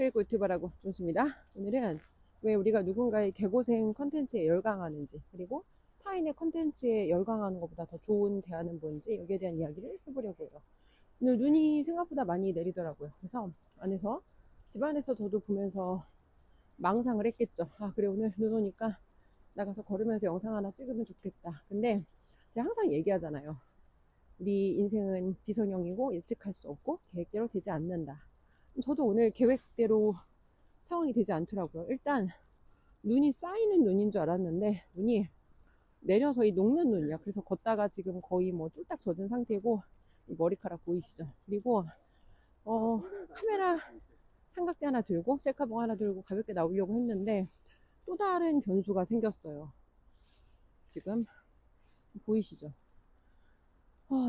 캐리코 유튜버라고 좋습니다. 오늘은 왜 우리가 누군가의 개고생 컨텐츠에 열광하는지, 그리고 타인의 컨텐츠에 열광하는 것보다 더 좋은 대안은 뭔지, 여기에 대한 이야기를 해보려고 해요. 오늘 눈이 생각보다 많이 내리더라고요. 그래서 안에서, 집안에서 저도 보면서 망상을 했겠죠. 아, 그래, 오늘 눈 오니까 나가서 걸으면서 영상 하나 찍으면 좋겠다. 근데 제가 항상 얘기하잖아요. 우리 인생은 비선형이고 예측할 수 없고 계획대로 되지 않는다. 저도 오늘 계획대로 상황이 되지 않더라고요. 일단 눈이 쌓이는 눈인 줄 알았는데 눈이 내려서 이 녹는 눈이야. 그래서 걷다가 지금 거의 뭐 쫄딱 젖은 상태고, 머리카락 보이시죠? 그리고 카메라 삼각대 하나 들고 셀카봉 하나 들고 가볍게 나오려고 했는데 또 다른 변수가 생겼어요. 지금 보이시죠?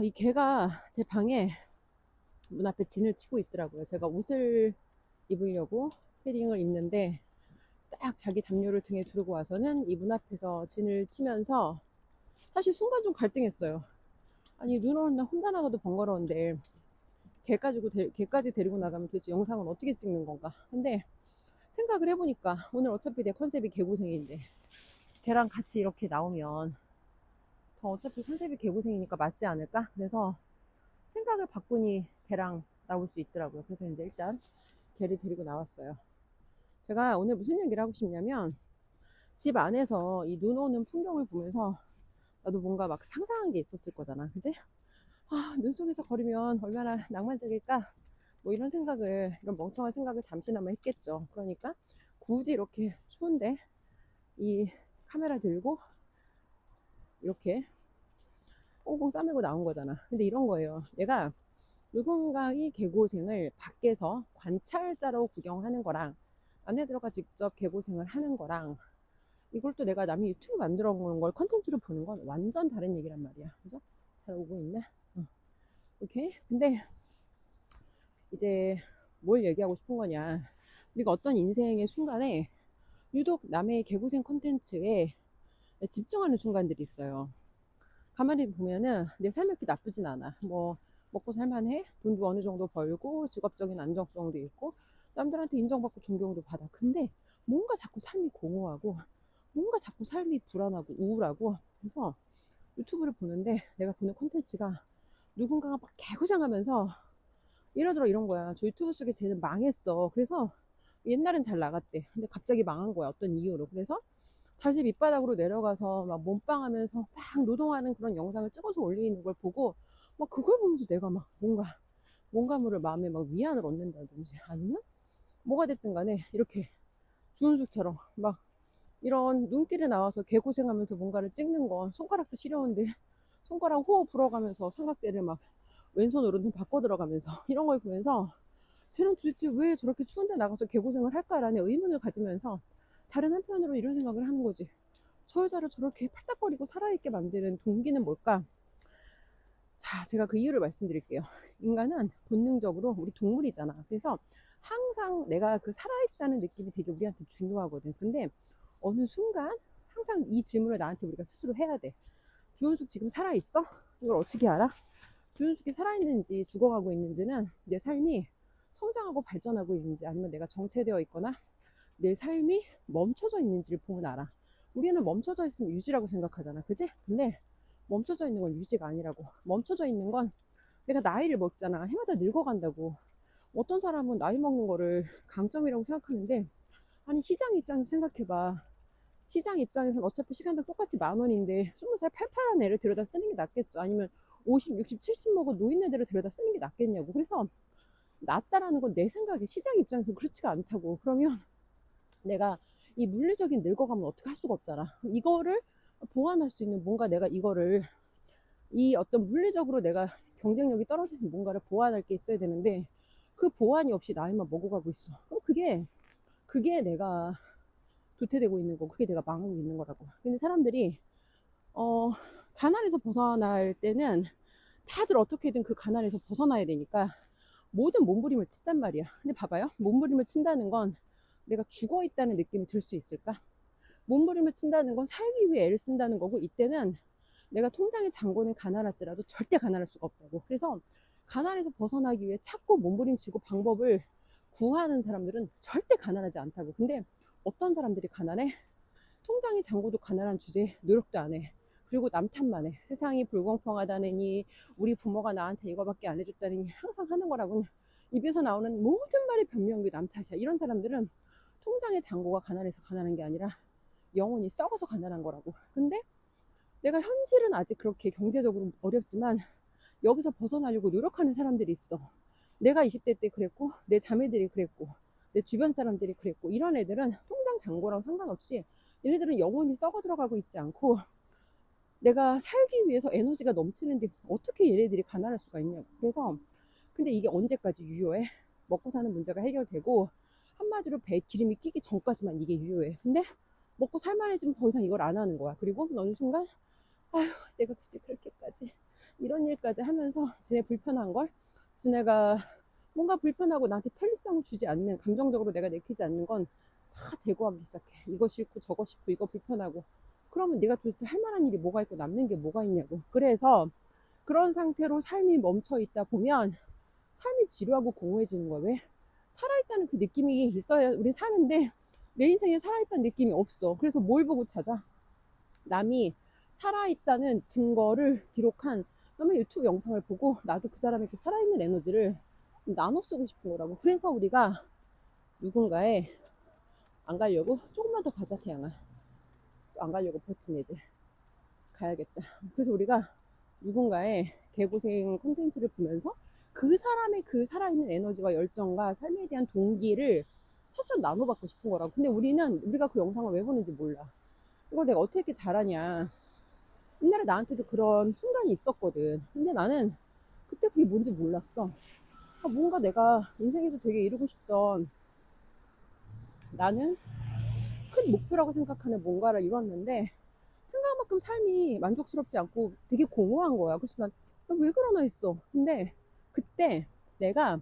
이 개가 제 방에 문 앞에 진을 치고 있더라고요. 제가 옷을 입으려고 패딩을 입는데 딱 자기 담요를 등에 두르고 와서는 이 문 앞에서 진을 치면서 사실 순간 좀 갈등했어요. 아니, 눈 오는 날 혼자 나가도 번거로운데 걔까지 데리고 나가면 도대체 영상은 어떻게 찍는 건가. 근데 생각을 해보니까 오늘 어차피 내 컨셉이 개고생인데 걔랑 같이 이렇게 나오면 더 어차피 컨셉이 개고생이니까 맞지 않을까. 그래서 생각을 바꾸니 걔랑 나올 수 있더라고요. 그래서 이제 일단 걔를 데리고 나왔어요. 제가 오늘 무슨 얘기를 하고 싶냐면, 집 안에서 이 눈 오는 풍경을 보면서 나도 뭔가 막 상상한 게 있었을 거잖아. 그지? 아, 눈 속에서 걸으면 얼마나 낭만적일까? 뭐 이런 생각을, 이런 멍청한 생각을 잠시나마 했겠죠. 그러니까 굳이 이렇게 추운데 이 카메라 들고 이렇게 꽁꽁 싸매고 나온 거잖아. 근데 이런 거예요. 내가 누군가의 개고생을 밖에서 관찰자로 구경하는 거랑 안에 들어가 직접 개고생을 하는 거랑, 이걸 또 내가 남이 유튜브 만들어 놓은 걸 컨텐츠로 보는 건 완전 다른 얘기란 말이야. 그죠? 잘 오고 있네? 오케이. 근데 이제 뭘 얘기하고 싶은 거냐. 우리가 어떤 인생의 순간에 유독 남의 개고생 컨텐츠에 집중하는 순간들이 있어요. 가만히 보면은 내 삶이 그렇게 나쁘진 않아. 뭐 먹고 살만해, 돈도 어느 정도 벌고 직업적인 안정성도 있고 남들한테 인정받고 존경도 받아. 근데 뭔가 자꾸 삶이 공허하고 뭔가 자꾸 삶이 불안하고 우울하고. 그래서 유튜브를 보는데 내가 보는 콘텐츠가 누군가가 막 개고생하면서 예를 들어 이런 거야. 저 유튜브 속에 쟤는 망했어. 그래서 옛날엔 잘 나갔대. 근데 갑자기 망한 거야. 어떤 이유로. 그래서 다시 밑바닥으로 내려가서 막 몸빵하면서 막 노동하는 그런 영상을 찍어서 올리는 걸 보고, 막 그걸 보면서 내가 막 뭔가 모를 마음에 막 위안을 얻는다든지, 아니면 뭐가 됐든 간에 이렇게 주은숙처럼 막 이런 눈길에 나와서 개고생하면서 뭔가를 찍는 거, 손가락도 시려운데 손가락 호흡 불어가면서 삼각대를 막 왼손 오른손 바꿔 들어가면서 이런 걸 보면서 쟤는 도대체 왜 저렇게 추운데 나가서 개고생을 할까라는 의문을 가지면서 다른 한편으로 이런 생각을 하는 거지. 저 여자를 저렇게 팔딱거리고 살아있게 만드는 동기는 뭘까? 자, 제가 그 이유를 말씀드릴게요. 인간은 본능적으로 우리 동물이잖아. 그래서 항상 내가 그 살아있다는 느낌이 되게 우리한테 중요하거든. 근데 어느 순간 항상 이 질문을 나한테 우리가 스스로 해야 돼. 주은숙 지금 살아있어? 이걸 어떻게 알아? 주은숙이 살아있는지 죽어가고 있는지는 내 삶이 성장하고 발전하고 있는지, 아니면 내가 정체되어 있거나 내 삶이 멈춰져 있는지를 보면 알아. 우리는 멈춰져 있으면 유지라고 생각하잖아. 그지? 근데 멈춰져 있는 건 유지가 아니라고. 멈춰져 있는 건 내가 나이를 먹잖아. 해마다 늙어간다고. 어떤 사람은 나이 먹는 거를 강점이라고 생각하는데, 아니 시장 입장에서 생각해봐. 시장 입장에서는 어차피 시간당 똑같이 10,000원인데 20살 팔팔한 애를 데려다 쓰는 게 낫겠어? 아니면 50, 60, 70 먹은 노인네들을 데려다 쓰는 게 낫겠냐고. 그래서 낫다라는 건 내 생각에 시장 입장에서 그렇지가 않다고. 그러면 내가 이 물리적인 늙어감은 어떻게 할 수가 없잖아. 이거를 보완할 수 있는 뭔가, 내가 이거를 이 어떤 물리적으로 내가 경쟁력이 떨어지는 뭔가를 보완할 게 있어야 되는데 그 보완이 없이 나이만 먹어가고 있어. 그럼 그게 내가 도태되고 있는 거고, 그게 내가 망하고 있는 거라고. 근데 사람들이 가난에서 벗어날 때는 다들 어떻게든 그 가난에서 벗어나야 되니까 모든 몸부림을 친단 말이야. 근데 봐봐요. 몸부림을 친다는 건 내가 죽어 있다는 느낌이 들 수 있을까? 몸부림을 친다는 건 살기 위해 애를 쓴다는 거고, 이때는 내가 통장의 잔고는 가난할지라도 절대 가난할 수가 없다고. 그래서 가난에서 벗어나기 위해 찾고 몸부림치고 방법을 구하는 사람들은 절대 가난하지 않다고. 근데 어떤 사람들이 가난해? 통장의 잔고도 가난한 주제에 노력도 안 해. 그리고 남 탓만 해. 세상이 불공평하다느니, 우리 부모가 나한테 이거밖에 안 해줬다느니 항상 하는 거라고는, 입에서 나오는 모든 말의 변명이 남 탓이야. 이런 사람들은 통장의 잔고가 가난해서 가난한 게 아니라 영혼이 썩어서 가난한 거라고. 근데 내가 현실은 아직 그렇게 경제적으로 어렵지만 여기서 벗어나려고 노력하는 사람들이 있어. 내가 20대 때 그랬고, 내 자매들이 그랬고, 내 주변 사람들이 그랬고, 이런 애들은 통장 잔고랑 상관없이 얘네들은 영혼이 썩어 들어가고 있지 않고, 내가 살기 위해서 에너지가 넘치는데 어떻게 얘네들이 가난할 수가 있냐고. 그래서 근데 이게 언제까지 유효해? 먹고 사는 문제가 해결되고, 한마디로 배에 기름이 끼기 전까지만 이게 유효해. 근데 먹고 살만해지면 더 이상 이걸 안 하는 거야. 그리고 어느 순간 아휴, 내가 굳이 그렇게까지 이런 일까지 하면서 지네 불편한 걸, 지네가 뭔가 불편하고 나한테 편리성을 주지 않는, 감정적으로 내가 내키지 않는 건 다 제거하기 시작해. 이거 싫고 저거 싫고 이거 불편하고. 그러면 네가 도대체 할 만한 일이 뭐가 있고 남는 게 뭐가 있냐고. 그래서 그런 상태로 삶이 멈춰 있다 보면 삶이 지루하고 공허해지는 거야. 왜? 살아있다는 그 느낌이 있어야 우리 사는데, 내 인생에 살아있다는 느낌이 없어. 그래서 뭘 보고 찾아? 남이 살아있다는 증거를 기록한 남의 유튜브 영상을 보고 나도 그 사람에게 살아있는 에너지를 나눠 쓰고 싶은 거라고. 그래서 우리가 누군가에 안 가려고 조금만 더 가자, 태양아. 안 가려고 버티네, 이제 가야겠다. 그래서 우리가 누군가의 개고생 콘텐츠를 보면서 그 사람의 그 살아있는 에너지와 열정과 삶에 대한 동기를 사실은 나눠받고 싶은 거라고. 근데 우리가 그 영상을 왜 보는지 몰라. 이걸 내가 어떻게 잘하냐. 옛날에 나한테도 그런 순간이 있었거든. 근데 나는 그때 그게 뭔지 몰랐어. 뭔가 내가 인생에서 되게 이루고 싶던, 나는 큰 목표라고 생각하는 뭔가를 이뤘는데 생각만큼 삶이 만족스럽지 않고 되게 공허한 거야. 그래서 난 왜 그러나 했어. 근데 그때 내가,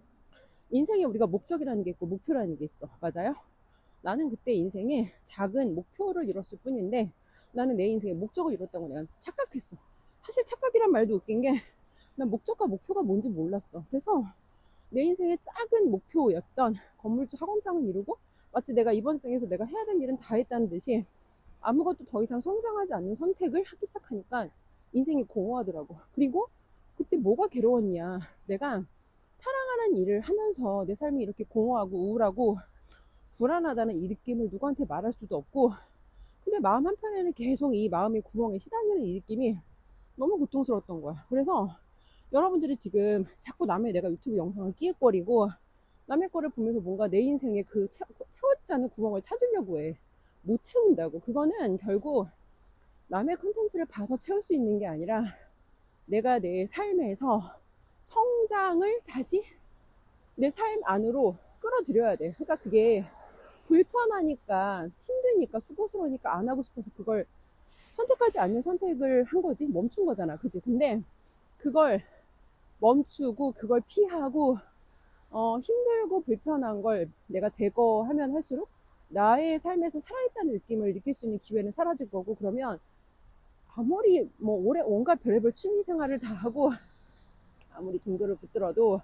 인생에 우리가 목적이라는 게 있고 목표라는 게 있어. 맞아요? 나는 그때 인생에 작은 목표를 이뤘을 뿐인데 나는 내 인생의 목적을 이뤘다고 내가 착각했어. 사실 착각이란 말도 웃긴 게, 난 목적과 목표가 뭔지 몰랐어. 그래서 내 인생의 작은 목표였던 건물주 학원장을 이루고, 마치 내가 이번 생에서 내가 해야 될 일은 다 했다는 듯이 아무것도 더 이상 성장하지 않는 선택을 하기 시작하니까 인생이 공허하더라고. 그리고 그때 뭐가 괴로웠냐. 내가 사랑하는 일을 하면서 내 삶이 이렇게 공허하고 우울하고 불안하다는 이 느낌을 누구한테 말할 수도 없고, 근데 마음 한편에는 계속 이 마음의 구멍에 시달리는 이 느낌이 너무 고통스러웠던 거야. 그래서 여러분들이 지금 자꾸 남의 내가 유튜브 영상을 끼익거리고 남의 거를 보면서 뭔가 내 인생에 그 채워지지 않는 구멍을 찾으려고 해. 못 채운다고. 그거는 결국 남의 콘텐츠를 봐서 채울 수 있는 게 아니라 내가 내 삶에서 성장을 다시 내 삶 안으로 끌어들여야 돼. 그러니까 그게 불편하니까, 힘드니까, 수고스러우니까 안 하고 싶어서 그걸 선택하지 않는 선택을 한 거지. 멈춘 거잖아. 그지? 근데 그걸 멈추고 그걸 피하고 힘들고 불편한 걸 내가 제거하면 할수록 나의 삶에서 살아있다는 느낌을 느낄 수 있는 기회는 사라질 거고, 그러면 아무리 뭐 오래 온갖 별의별 취미 생활을 다 하고 아무리 종교를 붙들어도,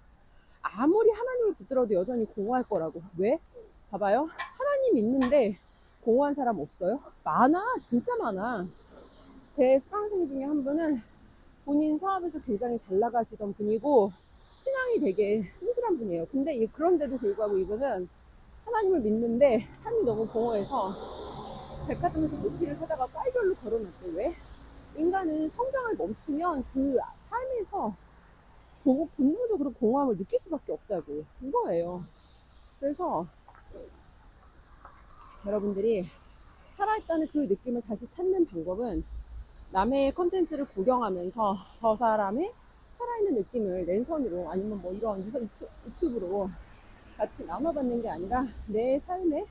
아무리 하나님을 붙들어도 여전히 공허할 거라고. 왜? 봐봐요. 하나님 있는데 공허한 사람 없어요? 많아. 진짜 많아. 제 수강생 중에 한 분은 본인 사업에서 굉장히 잘 나가시던 분이고 신앙이 되게 신실한 분이에요. 근데 그런데도 불구하고 이분은 하나님을 믿는데 삶이 너무 공허해서 백화점에서 모티를 사다가 빨별로 걸어놨대. 왜? 인간은 성장을 멈추면 그 삶에서 본능적으로 공허함을 느낄 수밖에 없다고. 이거예요. 그래서 여러분들이 살아있다는 그 느낌을 다시 찾는 방법은 남의 컨텐츠를 구경하면서 저 사람의 살아있는 느낌을 랜선으로, 아니면 뭐 이런 유튜브로 같이 나눠받는 게 아니라 내 삶에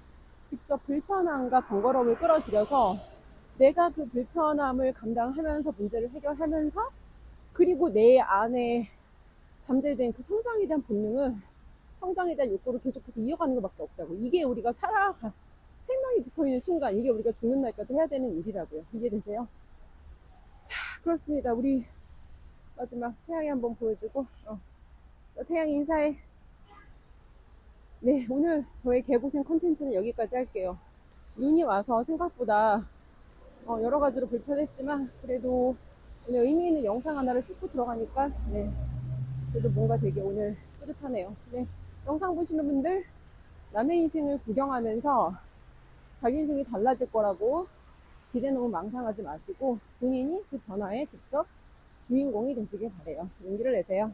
직접 불편함과 번거로움을 끌어들여서 내가 그 불편함을 감당하면서 문제를 해결하면서, 그리고 내 안에 잠재된 그 성장에 대한 본능을, 성장에 대한 욕구를 계속해서 이어가는 것밖에 없다고. 이게 우리가 생명이 붙어있는 순간, 이게 우리가 죽는 날까지 해야 되는 일이라고요. 이해되세요? 자, 그렇습니다. 우리 마지막 태양이 한번 보여주고, 태양이 인사해. 네, 오늘 저의 개고생 컨텐츠는 여기까지 할게요. 눈이 와서 생각보다 여러 가지로 불편했지만 그래도 오늘 의미 있는 영상 하나를 찍고 들어가니까 네, 그래도 뭔가 되게 오늘 뿌듯하네요. 네, 영상 보시는 분들 남의 인생을 구경하면서 자기 인생이 달라질 거라고 기대 너무 망상하지 마시고 본인이 그 변화에 직접 주인공이 되시길 바래요. 용기를 내세요.